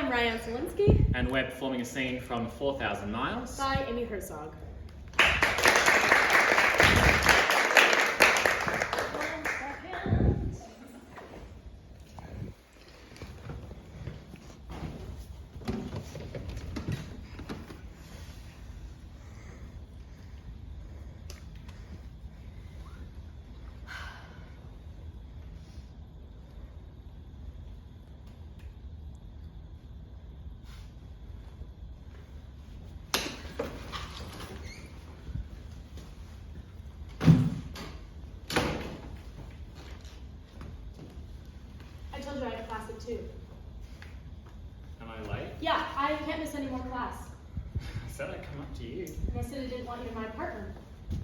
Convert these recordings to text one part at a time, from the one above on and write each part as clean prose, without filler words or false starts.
I'm Ryan Zielinski. And we're performing a scene from 4,000 Miles. By Amy Herzog. I told you I had class at 2. Am I late? Yeah, I can't miss any more class. I said I'd come up to you. And I said I didn't want you in my apartment. I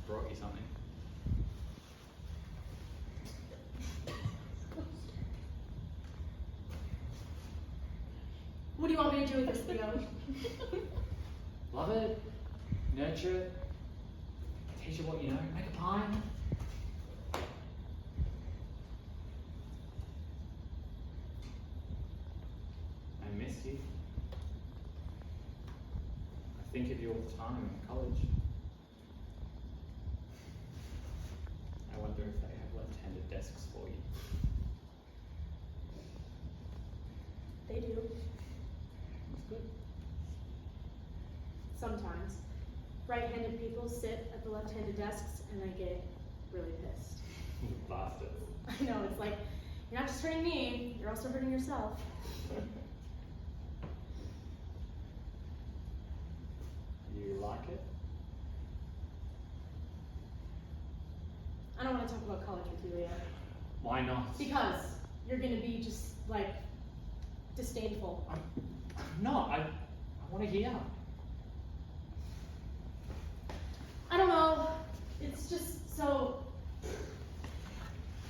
brought you something. What do you want me to do with this, Theo? Love it, nurture it, teach it what you know, make a pie. I miss you. I think of you all the time in college. I wonder if they have left-handed desks for you. They do. That's good. Sometimes. Right-handed people sit at the left-handed desks and I get really pissed. Bastards. I know, it's like, you're not just hurting me, you're also hurting yourself. You like it? I don't want to talk about college with you, Leah. Why not? Because you're going to be just, like, disdainful. No, I want to hear. I don't know. It's just so...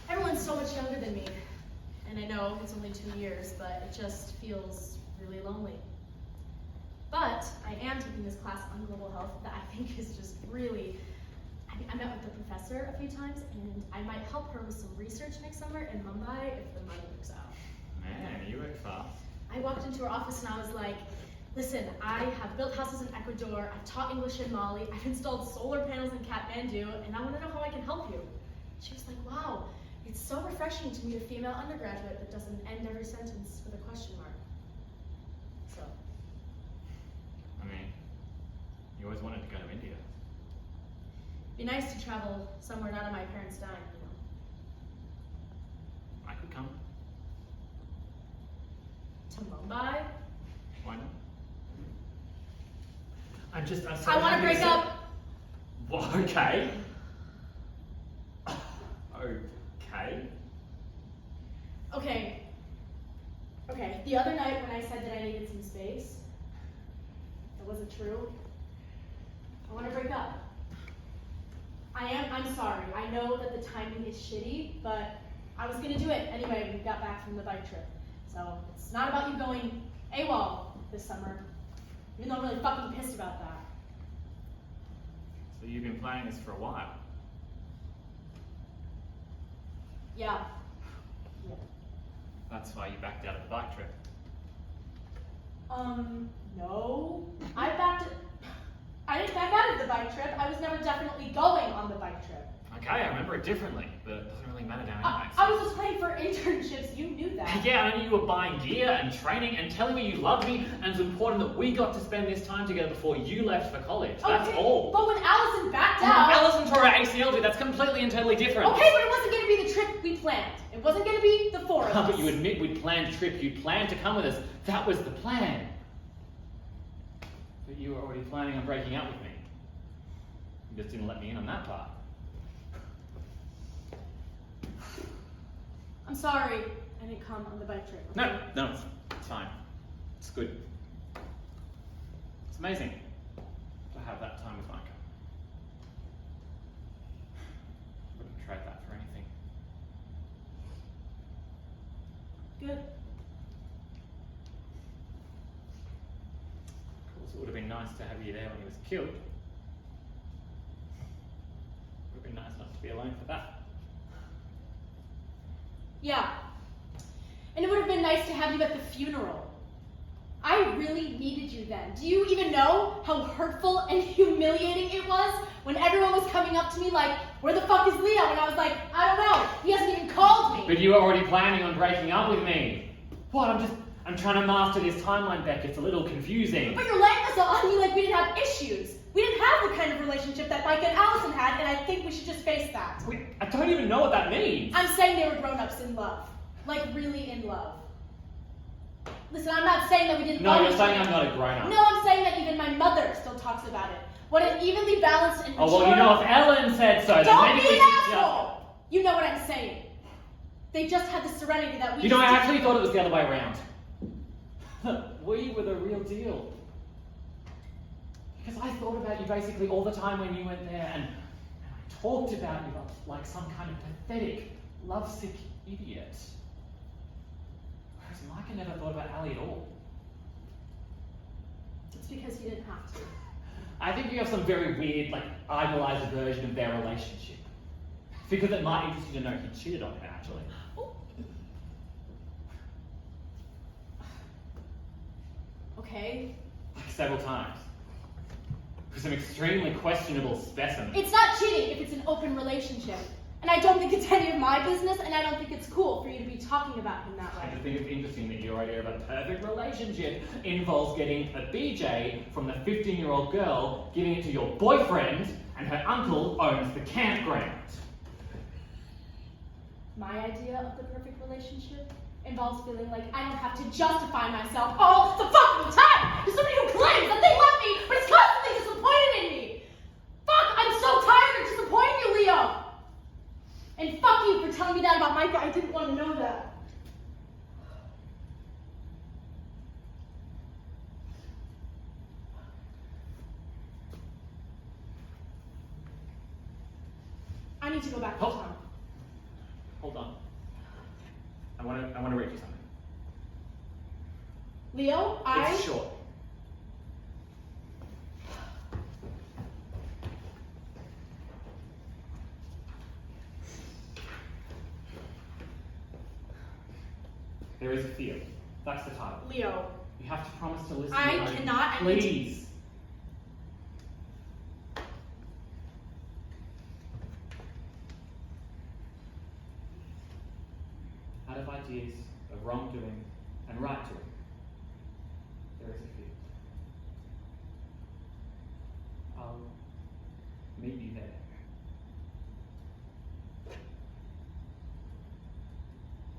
Everyone's so much younger than me. And I know it's only 2 years, but it just feels really lonely. But I am taking this class on global health that I think is just really... I met with the professor a few times, and I might help her with some research next summer in Mumbai if the money works out. Man, you work fast. I walked into her office and I was like, listen, I have built houses in Ecuador, I've taught English in Mali, I've installed solar panels in Kathmandu, and I want to know how I can help you. She was like, wow, it's so refreshing to meet a female undergraduate that doesn't end every sentence with a question mark. So. I mean, you always wanted to go to India. Be nice to travel somewhere not on my parents' dime, you know. I could come. To Mumbai? Why not? I'm I want to break up. Well, okay. Okay. Okay, the other night when I said that I needed some space, that wasn't true. I want to break up. I'm sorry. I know that the timing is shitty, but I was going to do it anyway when we got back from the bike trip. So it's not about you going AWOL this summer, even though I'm really fucking pissed about that. So you've been planning this for a while. Yeah. That's why you backed out of the bike trip. No. I didn't back out of the bike trip. I was never definitely going on the bike trip. Okay, I remember it differently, but it doesn't really matter now anyway. I was just playing for internships. You knew that. Yeah, I knew you were buying gear and training and telling me you loved me, and it's important that we got to spend this time together before you left for college. That's Okay, all. but when Allison backed out... Allison tore her ACL, dude. That's completely and totally different. Okay, but it wasn't going to be the trip we planned. It wasn't going to be the 4 of us. But you admit we'd planned a trip. You planned to come with us. That was the plan. But you were already planning on breaking up with me. You just didn't let me in on that part. I'm sorry I didn't come on the bike trip. Okay? No, it's fine. It's good. It's amazing to have that time with Micah. Wouldn't trade that for anything. Good. Of course, it would have been nice to have you there when he was killed. It would have been nice not to be alone for that. Yeah. And it would have been nice to have you at the funeral. I really needed you then. Do you even know how hurtful and humiliating it was when everyone was coming up to me like, where the fuck is Leo? And I was like, I don't know. He hasn't even called me. But you were already planning on breaking up with me. What? I'm trying to master this timeline, Beck. It's a little confusing. But you're laying this on me like we didn't have issues. We didn't have the kind of relationship that Mike and Allison had, and I think we should just face that. Wait, I don't even know what that means. I'm saying they were grown-ups in love. Like, really in love. Listen, I'm not saying that we didn't love No, you're each saying other. I'm not a grown-up. No, I'm saying that even my mother still talks about it. What an evenly balanced and mature... Oh, well, you know, if Ellen said so, then Don't maybe be we an should asshole! You know what I'm saying. They just had the serenity that we You know, I just actually thought it was the other way around. We were the real deal. Because I thought about you basically all the time when you went there, and I talked about you like some kind of pathetic, lovesick idiot. Whereas Micah never thought about Allie at all. It's because you didn't have to. I think you have some very weird, like, idolized version of their relationship. Because it might interest you to know he cheated on her, actually. Okay. Like several times. For some extremely questionable specimen. It's not cheating if it's an open relationship. And I don't think it's any of my business, and I don't think it's cool for you to be talking about him that I way. just think it's interesting that your idea about a perfect relationship involves getting a BJ from the 15-year-old girl, giving it to your boyfriend, and her uncle owns the campground. My idea of the perfect relationship involves feeling like I don't have to justify myself all the fucking time to somebody who claims that they love me, but is constantly disappointed in me. Fuck, I'm so tired of disappointing you, Leo. And fuck you for telling me that about Micah. I didn't want to know that. I need to go back to town. Hold on. I want to read you something. Leo, It's short. There is a field. That's the title. Leo, You have to promise to listen. I to me. cannot- Please. Out of ideas of wrongdoing and right doing, there is a field. I'll meet you there.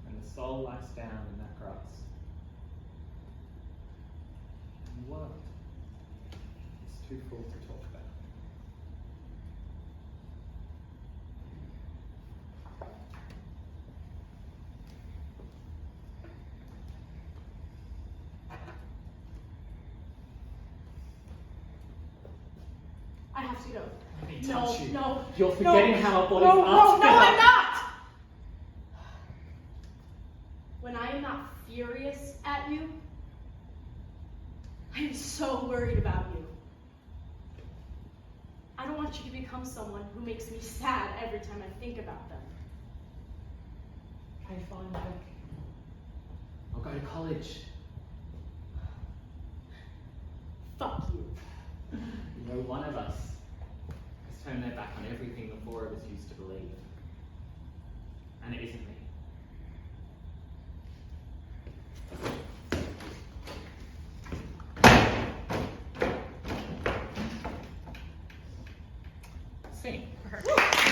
And the soul lies down in that grass. And the world is too full to talk about. I have to go. Let me No, touch you. no. You're forgetting no, how our bodies no, are no, together. I'm not! When I am not furious at you, I am so worried about you. I don't want you to become someone who makes me sad every time I think about them. Okay, fine, Beck. I'll go to college. Fuck you. You know, one of us has turned their back on everything the four of us used to believe. And it isn't me. Sing. For her.